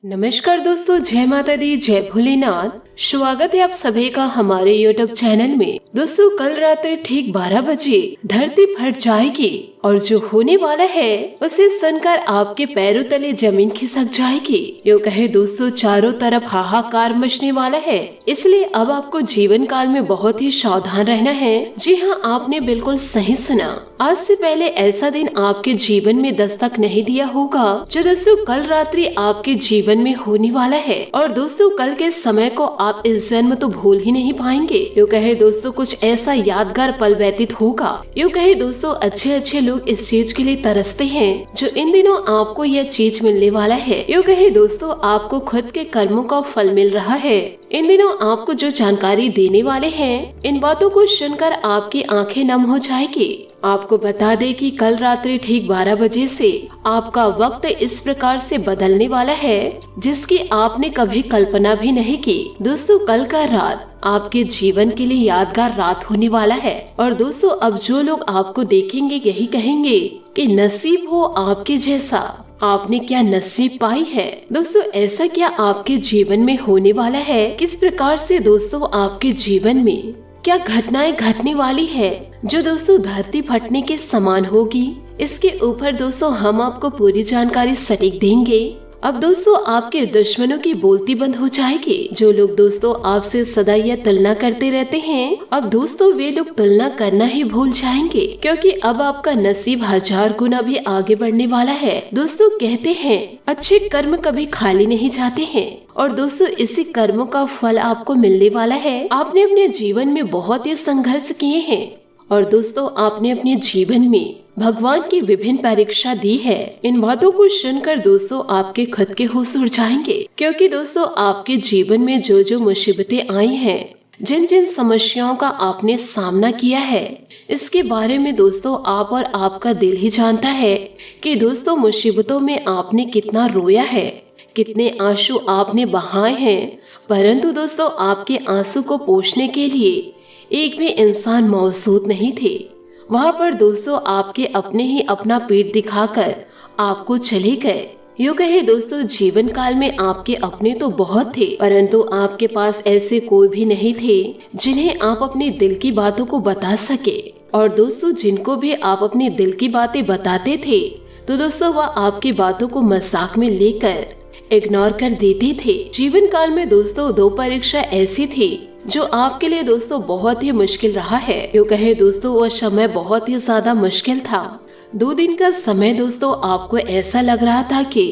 नमस्कार दोस्तों, जय माता दी, जय भोलेनाथ। स्वागत है आप सभी का हमारे YouTube चैनल में। दोस्तों, कल रात्रि ठीक 12 बजे धरती फट जाएगी और जो होने वाला है उसे सुनकर आपके पैरों तले जमीन खिसक जाएगी। यूँ कहे दोस्तों, चारों तरफ हाहाकार मचने वाला है, इसलिए अब आपको जीवन काल में बहुत ही सावधान रहना है। जी हाँ, आपने बिल्कुल सही सुना। आज से पहले ऐसा दिन आपके जीवन में दस्तक नहीं दिया होगा जो दोस्तों कल रात्रि आपके जीवन में होने वाला है। और दोस्तों, कल के समय को आप इस जन्म तो भूल ही नहीं पाएंगे। यूँ कहे दोस्तों, कुछ ऐसा यादगार पल व्यतीत होगा। यूँ कहे दोस्तों, अच्छे लोग इस चीज के लिए तरसते हैं जो इन दिनों आपको यह चीज मिलने वाला है। यूँ कहे दोस्तों, आपको खुद के कर्मों का फल मिल रहा है। इन दिनों आपको जो जानकारी देने वाले हैं, इन बातों को सुनकर आपकी आंखें नम हो जाएगी। आपको बता दे कि कल रात्रि ठीक 12 बजे से आपका वक्त इस प्रकार से बदलने वाला है जिसकी आपने कभी कल्पना भी नहीं की। दोस्तों, कल का रात आपके जीवन के लिए यादगार रात होने वाला है। और दोस्तों, अब जो लोग आपको देखेंगे यही कहेंगे कि नसीब हो आपके जैसा, आपने क्या नसीब पाई है। दोस्तों, ऐसा क्या आपके जीवन में होने वाला है, किस प्रकार से दोस्तों आपके जीवन में क्या घटनाएं घटने वाली है जो दोस्तों धरती फटने के समान होगी, इसके ऊपर दोस्तों हम आपको पूरी जानकारी सटीक देंगे। अब दोस्तों, आपके दुश्मनों की बोलती बंद हो जाएगी। जो लोग दोस्तों आपसे सदा यह तुलना करते रहते हैं, अब दोस्तों वे लोग तुलना करना ही भूल जाएंगे, क्योंकि अब आपका नसीब 1000 गुना भी आगे बढ़ने वाला है। दोस्तों, कहते हैं अच्छे कर्म कभी खाली नहीं जाते हैं, और दोस्तों इसी कर्मों का फल आपको मिलने वाला है। आपने अपने जीवन में बहुत ही संघर्ष किए हैं, और दोस्तों आपने अपने जीवन में भगवान की विभिन्न परीक्षा दी है। इन बातों को सुनकर दोस्तों आपके खुद के होश उड़ जाएंगे, क्योंकि दोस्तों आपके जीवन में जो जो मुसीबतें आई हैं, जिन जिन समस्याओं का आपने सामना किया है, इसके बारे में दोस्तों आप और आपका दिल ही जानता है कि दोस्तों मुसीबतों में आपने कितना रोया है, कितने आंसू आपने बहाए हैं। परंतु दोस्तों आपके आंसू को पोंछने के लिए एक भी इंसान मौजूद नहीं थे। वहाँ पर दोस्तों आपके अपने ही अपना पेट दिखाकर आपको चले गए। यूँ कहे दोस्तों, जीवन काल में आपके अपने तो बहुत थे, परंतु आपके पास ऐसे कोई भी नहीं थे जिन्हें आप अपने दिल की बातों को बता सके। और दोस्तों, जिनको भी आप अपने दिल की बातें बताते थे तो दोस्तों वह आपकी बातों को मजाक में लेकर इग्नोर कर देते थे। जीवन काल में दोस्तों 2 परीक्षा ऐसी थी जो आपके लिए दोस्तों बहुत ही मुश्किल रहा है। यूँ कहे दोस्तों, वह समय बहुत ही ज्यादा मुश्किल था। 2 दिन का समय दोस्तों आपको ऐसा लग रहा था कि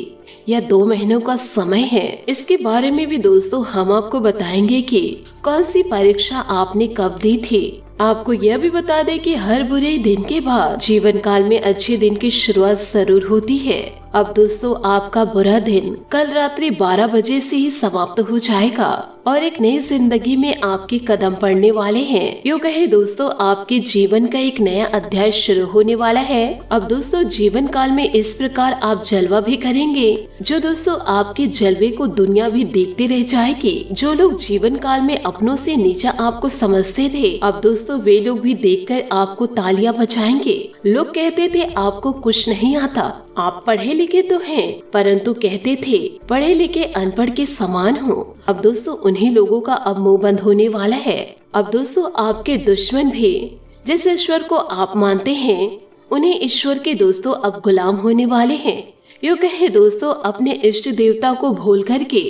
यह 2 महीनों का समय है। इसके बारे में भी दोस्तों हम आपको बताएंगे कि कौन सी परीक्षा आपने कब दी थी। आपको यह भी बता दें कि हर बुरे दिन के बाद जीवन काल में अच्छे दिन की शुरुआत जरूर होती है। अब दोस्तों आपका बुरा दिन कल रात्रि 12 बजे से ही समाप्त हो जाएगा और एक नई जिंदगी में आपके कदम पड़ने वाले हैं। यूँ कहे दोस्तों आपके जीवन का एक नया अध्याय शुरू होने वाला है। अब दोस्तों जीवन काल में इस प्रकार आप जलवा भी करेंगे जो दोस्तों आपके जलवे को दुनिया भी देखते रह जाएगी। जो लोग जीवन काल में अपनों से नीचा आपको समझते थे, अब दोस्तों वे लोग भी देखकर आपको तालियां बजाएंगे। लोग कहते थे आपको कुछ नहीं आता, आप पढ़े लिखे तो हैं, परंतु कहते थे पढ़े लिखे अनपढ़ के समान हो। अब दोस्तों उन्हीं लोगों का अब मुंह बंद होने वाला है। अब दोस्तों आपके दुश्मन भी जिस ईश्वर को आप मानते हैं, उन्हीं ईश्वर के दोस्तों अब गुलाम होने वाले हैं। यूँ कहे दोस्तों, अपने इष्ट देवता को भूल करके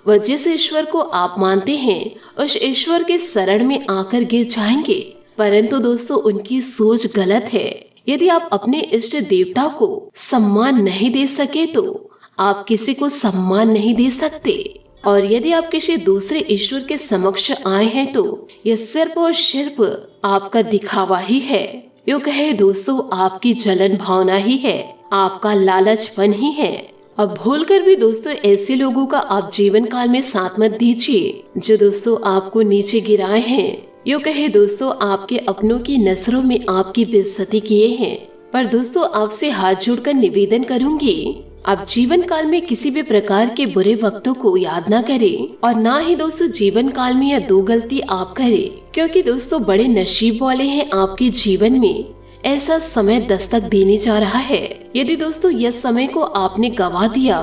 वह जिस ईश्वर को आप मानते हैं उस ईश्वर के शरण में आकर गिर जाएंगे। परंतु दोस्तों उनकी सोच गलत है। यदि आप अपने इष्ट देवता को सम्मान नहीं दे सके तो आप किसी को सम्मान नहीं दे सकते, और यदि आप किसी दूसरे ईश्वर के समक्ष आए हैं तो यह सिर्फ और सिर्फ आपका दिखावा ही है। यूँ कहे दोस्तों आपकी जलन भावना ही है, आपका लालचपन ही है। अब भूलकर भी दोस्तों ऐसे लोगों का आप जीवन काल में साथ मत दीजिए जो दोस्तों आपको नीचे गिराए हैं। यूँ कहे दोस्तों आपके अपनों की नजरों में आपकी बेइज्जती किए हैं। पर दोस्तों आपसे हाथ जोड़कर निवेदन करूंगी, आप जीवन काल में किसी भी प्रकार के बुरे वक्तों को याद ना करें, और ना ही दोस्तों जीवन काल में यह 2 गलती आप करें, क्योंकि दोस्तों बड़े नसीब वाले हैं आपके जीवन में ऐसा समय दस्तक देने जा रहा है। यदि दोस्तों यह समय को आपने गवा दिया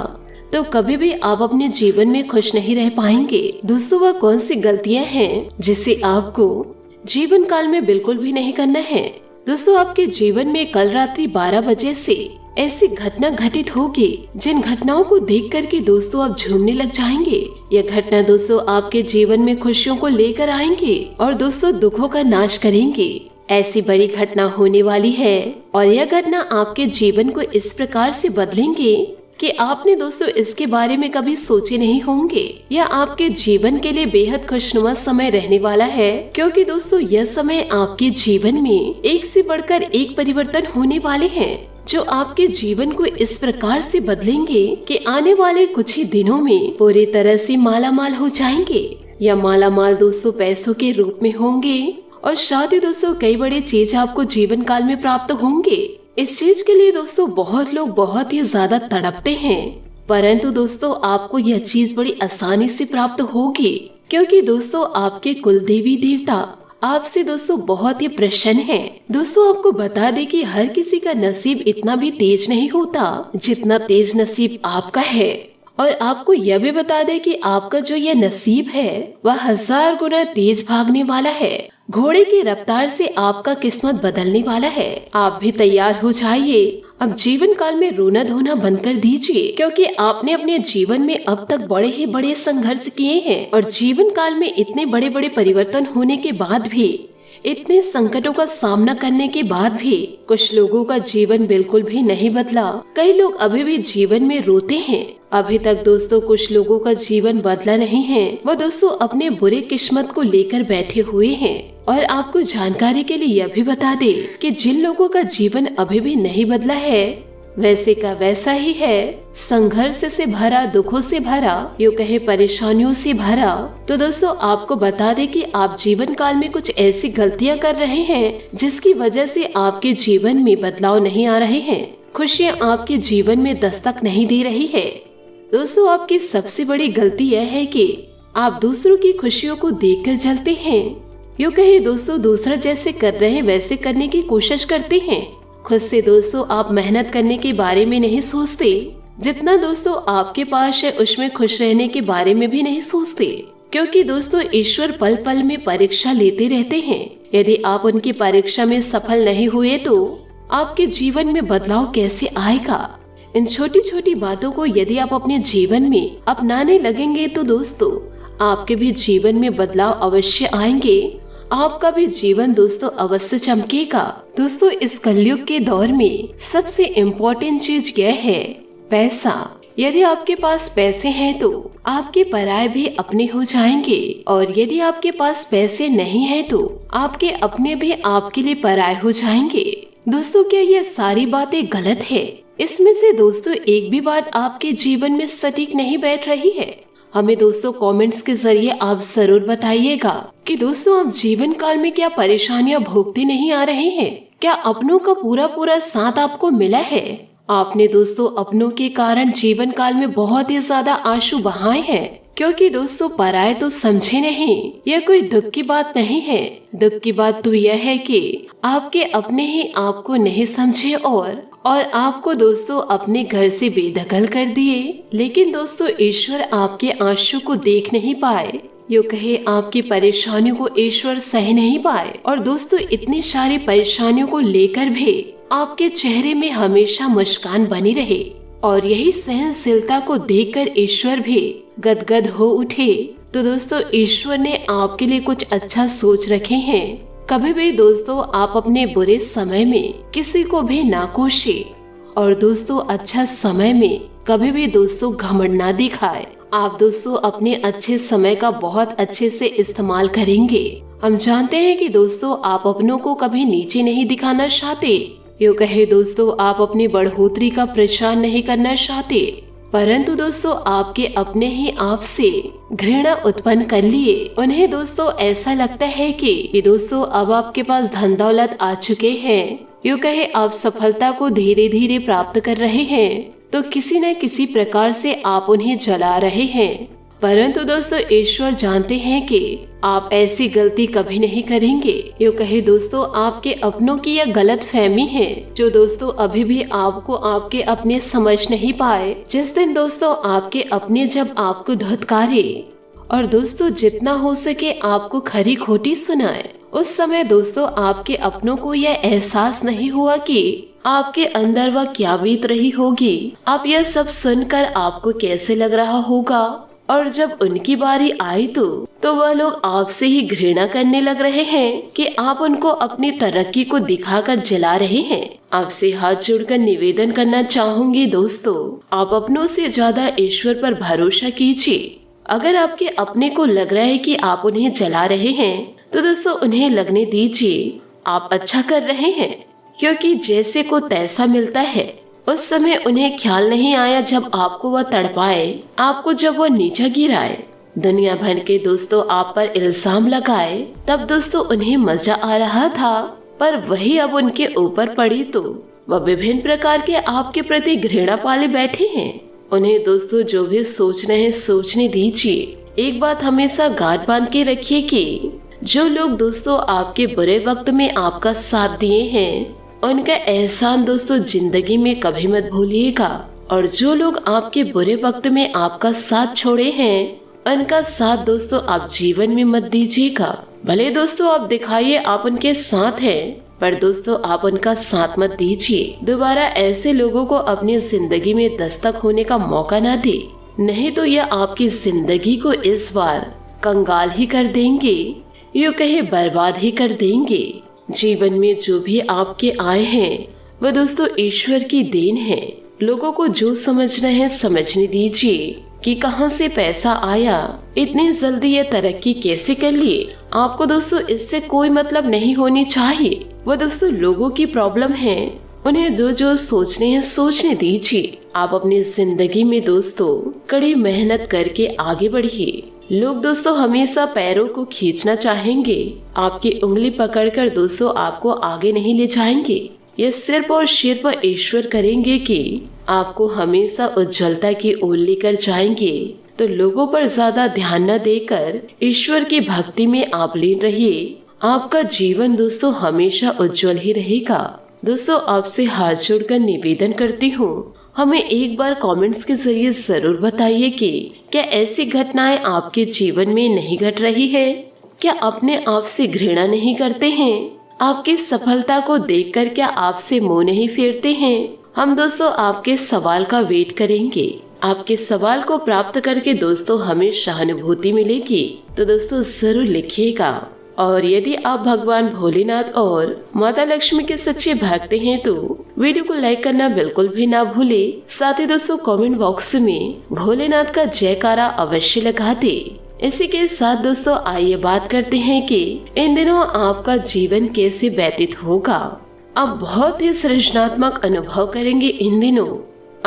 तो कभी भी आप अपने जीवन में खुश नहीं रह पाएंगे। दोस्तों, वह कौन सी गलतियां हैं जिसे आपको जीवन काल में बिल्कुल भी नहीं करना है। दोस्तों, आपके जीवन में कल रात्रि 12 बजे से ऐसी घटना घटित होगी जिन घटनाओं को देख कर के दोस्तों आप झूमने लग जाएंगे। यह घटना दोस्तों आपके जीवन में खुशियों को लेकर आएंगे और दोस्तों दुखों का नाश करेंगे। ऐसी बड़ी घटना होने वाली है और यह घटना आपके जीवन को इस प्रकार से बदलेंगे कि आपने दोस्तों इसके बारे में कभी सोचे नहीं होंगे। यह आपके जीवन के लिए बेहद खुशनुमा समय रहने वाला है, क्योंकि दोस्तों यह समय आपके जीवन में एक से बढ़कर एक परिवर्तन होने वाले हैं जो आपके जीवन को इस प्रकार से बदलेंगे कि आने वाले कुछ ही दिनों में पूरी तरह से मालामाल हो जाएंगे। यह मालामाल दोस्तों पैसों के रूप में होंगे और साथ ही दोस्तों कई बड़े चीज आपको जीवन काल में प्राप्त होंगे। इस चीज के लिए दोस्तों बहुत लोग बहुत ही ज्यादा तड़पते हैं, परंतु दोस्तों आपको यह चीज बड़ी आसानी से प्राप्त होगी, क्योंकि दोस्तों आपके कुल देवी देवता आपसे दोस्तों बहुत ही प्रसन्न हैं। दोस्तों, आपको बता दें कि हर किसी का नसीब इतना भी तेज नहीं होता जितना तेज नसीब आपका है। और आपको यह भी बता दें कि आपका जो यह नसीब है वह 1000 गुना तेज भागने वाला है। घोड़े की रफ्तार से आपका किस्मत बदलने वाला है। आप भी तैयार हो जाइए। अब जीवन काल में रोना धोना बंद कर दीजिए, क्योंकि आपने अपने जीवन में अब तक बड़े ही बड़े संघर्ष किए हैं और जीवन काल में इतने बड़े बड़े परिवर्तन होने के बाद भी, इतने संकटों का सामना करने के बाद भी कुछ लोगों का जीवन बिल्कुल भी नहीं बदला। कई लोग अभी भी जीवन में रोते हैं। अभी तक दोस्तों कुछ लोगों का जीवन बदला नहीं है, वह दोस्तों अपने बुरे किस्मत को लेकर बैठे हुए हैं। और आपको जानकारी के लिए यह भी बता दे कि जिन लोगों का जीवन अभी भी नहीं बदला है वैसे का वैसा ही है, संघर्ष से भरा, दुखों से भरा, यूँ कहे परेशानियों से भरा। तो दोस्तों आपको बता दे कि आप जीवन काल में कुछ ऐसी गलतियां कर रहे हैं जिसकी वजह से आपके जीवन में बदलाव नहीं आ रहे हैं, खुशियां आपके जीवन में दस्तक नहीं दे रही है। दोस्तों, आपकी सबसे बड़ी गलती यह है कि आप दूसरों की खुशियों को देखकर जलते हैं। यूँ कहे दोस्तों दूसरा जैसे कर रहे हैं वैसे करने की कोशिश करते हैं। खुद से दोस्तों आप मेहनत करने के बारे में नहीं सोचते, जितना दोस्तों आपके पास है उसमें खुश रहने के बारे में भी नहीं सोचते, क्योंकि दोस्तों ईश्वर पल पल में परीक्षा लेते रहते हैं। यदि आप उनकी परीक्षा में सफल नहीं हुए तो आपके जीवन में बदलाव कैसे आएगा। इन छोटी छोटी बातों को यदि आप अपने जीवन में अपनाने लगेंगे तो दोस्तों आपके भी जीवन में बदलाव अवश्य आएंगे। आपका भी जीवन दोस्तों अवश्य चमकेगा। दोस्तों, इस कलयुग के दौर में सबसे इम्पोर्टेंट चीज यह है पैसा। यदि आपके पास पैसे हैं तो आपके पराये भी अपने हो जाएंगे, और यदि आपके पास पैसे नहीं है तो आपके अपने भी आपके लिए पराये हो जाएंगे। दोस्तों, क्या ये सारी बातें गलत है? इसमें से दोस्तों एक भी बात आपके जीवन में सटीक नहीं बैठ रही है? हमें दोस्तों कमेंट्स के जरिए आप जरूर बताइएगा कि दोस्तों आप जीवन काल में क्या परेशानियां भोगते नहीं आ रहे हैं? क्या अपनों का पूरा पूरा साथ आपको मिला है? आपने दोस्तों अपनों के कारण जीवन काल में बहुत ही ज्यादा आंसू बहाए हैं, क्योंकि दोस्तों पराये तो समझे नहीं। यह कोई दुख की बात नहीं है। दुख की बात तो यह है कि आपके अपने ही आपको नहीं समझे और आपको दोस्तों अपने घर से बेदखल कर दिए। लेकिन दोस्तों ईश्वर आपके आंसू को देख नहीं पाए, यूँ कहे आपकी परेशानियों को ईश्वर सह नहीं पाए। और दोस्तों इतनी सारी परेशानियों को लेकर भी आपके चेहरे में हमेशा मुस्कान बनी रहे, और यही सहनशीलता को देखकर ईश्वर भी गदगद हो उठे। तो दोस्तों ईश्वर ने आपके लिए कुछ अच्छा सोच रखे हैं। कभी भी दोस्तों आप अपने बुरे समय में किसी को भी ना कोसे, और दोस्तों अच्छा समय में कभी भी दोस्तों घमंड ना दिखाए। आप दोस्तों अपने अच्छे समय का बहुत अच्छे से इस्तेमाल करेंगे। हम जानते हैं कि दोस्तों आप अपनों को कभी नीचे नहीं दिखाना चाहते, यूँ कहे दोस्तों आप अपनी बढ़ोतरी का प्रचार नहीं करना चाहते, परंतु दोस्तों आपके अपने ही आप से घृणा उत्पन्न कर लिए। उन्हें दोस्तों ऐसा लगता है कि दोस्तों अब आपके पास धन दौलत आ चुके हैं, यूँ कहे आप सफलता को धीरे धीरे प्राप्त कर रहे हैं, तो किसी न किसी प्रकार से आप उन्हें जला रहे हैं। परंतु दोस्तों ईश्वर जानते हैं कि आप ऐसी गलती कभी नहीं करेंगे। यूँ कहे दोस्तों आपके अपनों की यह गलत फहमी है जो दोस्तों अभी भी आपको आपके अपने समझ नहीं पाए। जिस दिन दोस्तों आपके अपने जब आपको धुतकारे और दोस्तों जितना हो सके आपको खरी खोटी सुनाए, उस समय दोस्तों आपके अपनों को यह एहसास नहीं हुआ कि आपके अंदर वह क्या बीत रही होगी। आप यह सब सुनकर आपको कैसे लग रहा होगा, और जब उनकी बारी आई तो वह लोग आपसे ही घृणा करने लग रहे हैं कि आप उनको अपनी तरक्की को दिखाकर जला रहे हैं। आपसे हाथ जोड़कर निवेदन करना चाहूंगी दोस्तों, आप अपनों से ज्यादा ईश्वर पर भरोसा कीजिए। अगर आपके अपने को लग रहा है कि आप उन्हें जला रहे हैं तो दोस्तों उन्हें लगने दीजिए, आप अच्छा कर रहे हैं, क्योंकि जैसे को तैसा मिलता है। उस समय उन्हें ख्याल नहीं आया जब आपको वह तड़पाए, आपको जब वह नीचा गिराए, दुनिया भर के दोस्तों आप पर इल्जाम लगाए, तब दोस्तों उन्हें मजा आ रहा था। पर वही अब उनके ऊपर पड़ी तो वह विभिन्न प्रकार के आपके प्रति घृणा पाले बैठे हैं। उन्हें दोस्तों जो भी सोच रहे हैं सोचने दीजिए। एक बात हमेशा गांठ बांध के रखिए कि जो लोग दोस्तों आपके बुरे वक्त में आपका साथ दिए हैं उनका एहसान दोस्तों जिंदगी में कभी मत भूलिएगा, और जो लोग आपके बुरे वक्त में आपका साथ छोड़े हैं उनका साथ दोस्तों आप जीवन में मत दीजिएगा। भले दोस्तों आप दिखाइए आप उनके साथ हैं, पर दोस्तों आप उनका साथ मत दीजिए। दोबारा ऐसे लोगों को अपनी जिंदगी में दस्तक होने का मौका ना दे, नहीं तो यह आपकी जिंदगी को इस बार कंगाल ही कर देंगे, यूँ कहे बर्बाद ही कर देंगे। जीवन में जो भी आपके आए हैं वह दोस्तों ईश्वर की देन है। लोगों को जो समझना है समझने दीजिए कि कहां से पैसा आया, इतनी जल्दी ये तरक्की कैसे कर लिए। आपको दोस्तों इससे कोई मतलब नहीं होनी चाहिए। वो दोस्तों लोगों की प्रॉब्लम है, उन्हें जो जो सोचने हैं सोचने दीजिए। आप अपनी जिंदगी में दोस्तों कड़ी मेहनत करके आगे बढ़िए। लोग दोस्तों हमेशा पैरों को खींचना चाहेंगे, आपकी उंगली पकड़कर दोस्तों आपको आगे नहीं ले जाएंगे। ये सिर्फ और सिर्फ ईश्वर करेंगे कि आपको हमेशा उज्ज्वलता की ओर लेकर जाएंगे। तो लोगों पर ज्यादा ध्यान न देकर ईश्वर की भक्ति में आप लीन रहिए। आपका जीवन दोस्तों हमेशा उज्जवल ही रहेगा। दोस्तों आपसे हाथ जोड़कर निवेदन करती हूँ, हमें एक बार कमेंट्स के जरिए जरूर बताइए कि क्या ऐसी घटनाएं आपके जीवन में नहीं घट रही है? क्या अपने आप से घृणा नहीं करते हैं? आपकी सफलता को देखकर क्या आपसे मुंह नहीं फेरते हैं? हम दोस्तों आपके सवाल का वेट करेंगे। आपके सवाल को प्राप्त करके दोस्तों हमें सहानुभूति मिलेगी, तो दोस्तों जरूर लिखिएगा। और यदि आप भगवान भोलेनाथ और माता लक्ष्मी के सच्चे भक्त हैं तो वीडियो को लाइक करना बिल्कुल भी ना भूले। साथ ही दोस्तों कमेंट बॉक्स में भोलेनाथ का जयकारा अवश्य लगा दे। इसी के साथ दोस्तों आइए बात करते हैं कि इन दिनों आपका जीवन कैसे व्यतीत होगा। आप बहुत ही सृजनात्मक अनुभव करेंगे। इन दिनों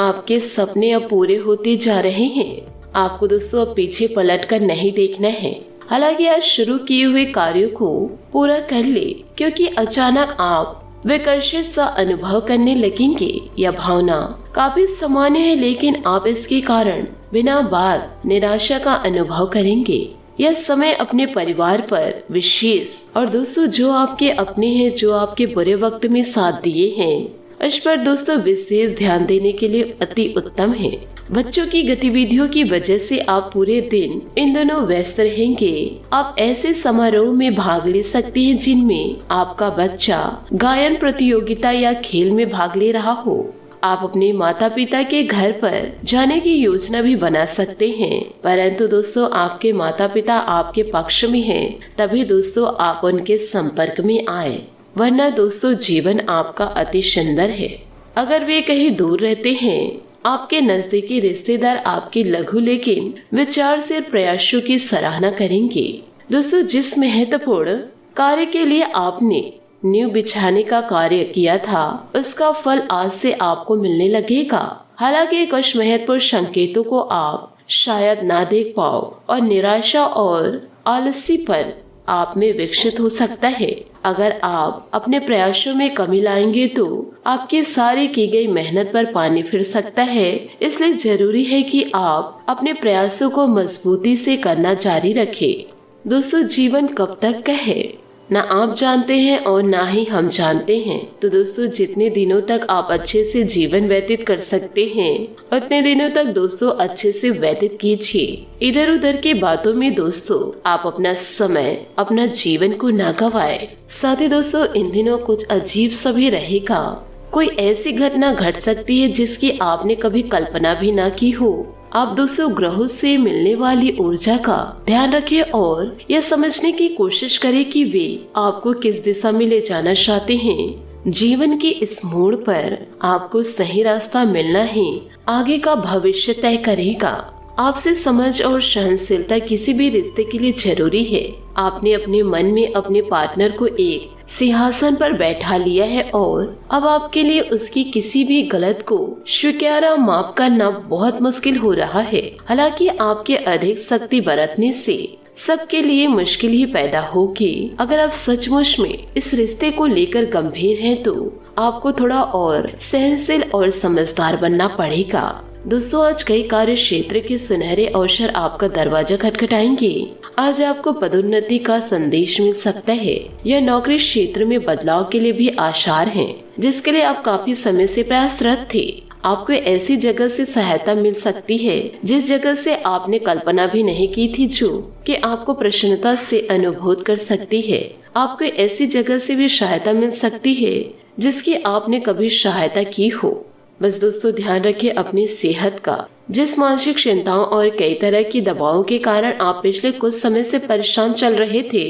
आपके सपने अब पूरे होते जा रहे हैं। आपको दोस्तों अब पीछे पलट कर नहीं देखना है। हालांकि आज शुरू किए हुए कार्यों को पूरा कर ले, क्योंकि अचानक आप विकर्षित सा अनुभव करने लगेंगे। यह भावना काफी सामान्य है, लेकिन आप इसके कारण बिना बात निराशा का अनुभव करेंगे। यह समय अपने परिवार पर विशेष और दोस्तों जो आपके अपने हैं, जो आपके बुरे वक्त में साथ दिए हैं, इस पर दोस्तों विशेष ध्यान देने के लिए अति उत्तम है। बच्चों की गतिविधियों की वजह से आप पूरे दिन इन दोनों व्यस्त रहेंगे। आप ऐसे समारोह में भाग ले सकते हैं जिनमें आपका बच्चा गायन प्रतियोगिता या खेल में भाग ले रहा हो। आप अपने माता पिता के घर पर जाने की योजना भी बना सकते हैं, परंतु दोस्तों आपके माता पिता आपके पक्ष में हैं, तभी दोस्तों आप उनके संपर्क में आए, वरना दोस्तों जीवन आपका अति सुंदर है। अगर वे कहीं दूर रहते हैं, आपके नजदीकी रिश्तेदार आपकी लघु लेकिन विचारशील प्रयासों की सराहना करेंगे। दोस्तों जिस महत्वपूर्ण कार्य के लिए आपने नींव बिछाने का कार्य किया था, उसका फल आज से आपको मिलने लगेगा। हालांकि कुछ महत्वपूर्ण संकेतों को आप शायद ना देख पाओ और निराशा और आलसीपन आप में विकसित हो सकता है। अगर आप अपने प्रयासों में कमी लाएंगे तो आपकी सारी की गई मेहनत पर पानी फिर सकता है। इसलिए जरूरी है कि आप अपने प्रयासों को मजबूती से करना जारी रखें। दोस्तों, जीवन कब तक का है ना आप जानते हैं और ना ही हम जानते हैं। तो दोस्तों, जितने दिनों तक आप अच्छे से जीवन व्यतीत कर सकते हैं उतने दिनों तक दोस्तों अच्छे से व्यतीत कीजिए। इधर उधर की बातों में दोस्तों आप अपना समय, अपना जीवन को ना गवाएं। साथ ही दोस्तों, इन दिनों कुछ अजीब सा भी रहेगा। कोई ऐसी घटना घट सकती है जिसकी आपने कभी कल्पना भी ना की हो। आप दोस्तों ग्रहों से मिलने वाली ऊर्जा का ध्यान रखें और यह समझने की कोशिश करें कि वे आपको किस दिशा में ले जाना चाहते हैं। जीवन के इस मोड़ पर आपको सही रास्ता मिलना ही आगे का भविष्य तय करेगा। आपसे समझ और सहनशीलता किसी भी रिश्ते के लिए जरूरी है। आपने अपने मन में अपने पार्टनर को एक सिंहासन पर बैठा लिया है और अब आपके लिए उसकी किसी भी गलत को स्वीकारा माफ करना बहुत मुश्किल हो रहा है। हालांकि आपके अधिक शक्ति बरतने से सबके लिए मुश्किल ही पैदा होगी। अगर आप सचमुच में इस रिश्ते को लेकर गंभीर हैं तो आपको थोड़ा और सहनशील और समझदार बनना पड़ेगा। दोस्तों, आज कई कार्य क्षेत्र के सुनहरे अवसर आपका दरवाजा खटखटाएंगे। आज आपको पदोन्नति का संदेश मिल सकता है। यह नौकरी क्षेत्र में बदलाव के लिए भी आसार हैं, जिसके लिए आप काफी समय से प्रयासरत थे। आपको ऐसी जगह से सहायता मिल सकती है जिस जगह से आपने कल्पना भी नहीं की थी, जो कि आपको प्रसन्नता से अनुभूत कर सकती है। आपको ऐसी जगह से भी सहायता मिल सकती है जिसकी आपने कभी सहायता की हो। बस दोस्तों, ध्यान रखें अपनी सेहत का। जिस मानसिक चिंताओं और कई तरह की दबावों के कारण आप पिछले कुछ समय से परेशान चल रहे थे,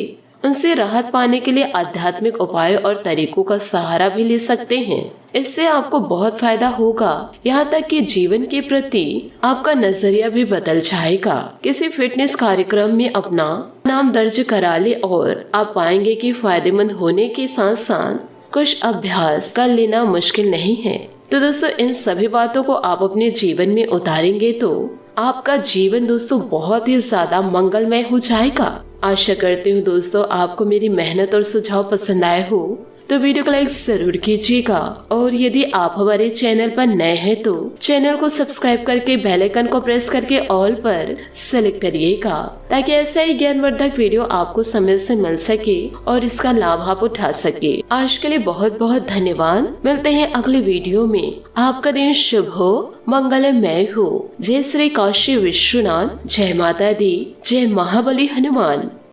उनसे राहत पाने के लिए आध्यात्मिक उपायों और तरीकों का सहारा भी ले सकते हैं। इससे आपको बहुत फायदा होगा। यहाँ तक कि जीवन के प्रति आपका नजरिया भी बदल जाएगा। किसी फिटनेस कार्यक्रम में अपना नाम दर्ज करा ले और आप पाएंगे कि फायदेमंद होने के साथ साथ कुछ अभ्यास कर लेना मुश्किल नहीं है। तो दोस्तों, इन सभी बातों को आप अपने जीवन में उतारेंगे तो आपका जीवन दोस्तों बहुत ही ज्यादा मंगलमय हो जाएगा। आशा करती हूँ दोस्तों आपको मेरी मेहनत और सुझाव पसंद आए हो, तो वीडियो को लाइक जरूर कीजिएगा। और यदि आप हमारे चैनल पर नए हैं तो चैनल को सब्सक्राइब करके बेल आइकन को प्रेस करके ऑल पर सेलेक्ट करिएगा, ताकि ऐसा ही ज्ञानवर्धक वीडियो आपको समय से मिल सके और इसका लाभ आप उठा सके। आज के लिए बहुत बहुत धन्यवाद। मिलते हैं अगले वीडियो में। आपका दिन शुभ हो, मंगलमय हो। जय श्री काशी विश्वनाथ, जय माता दी, जय महाबली हनुमान।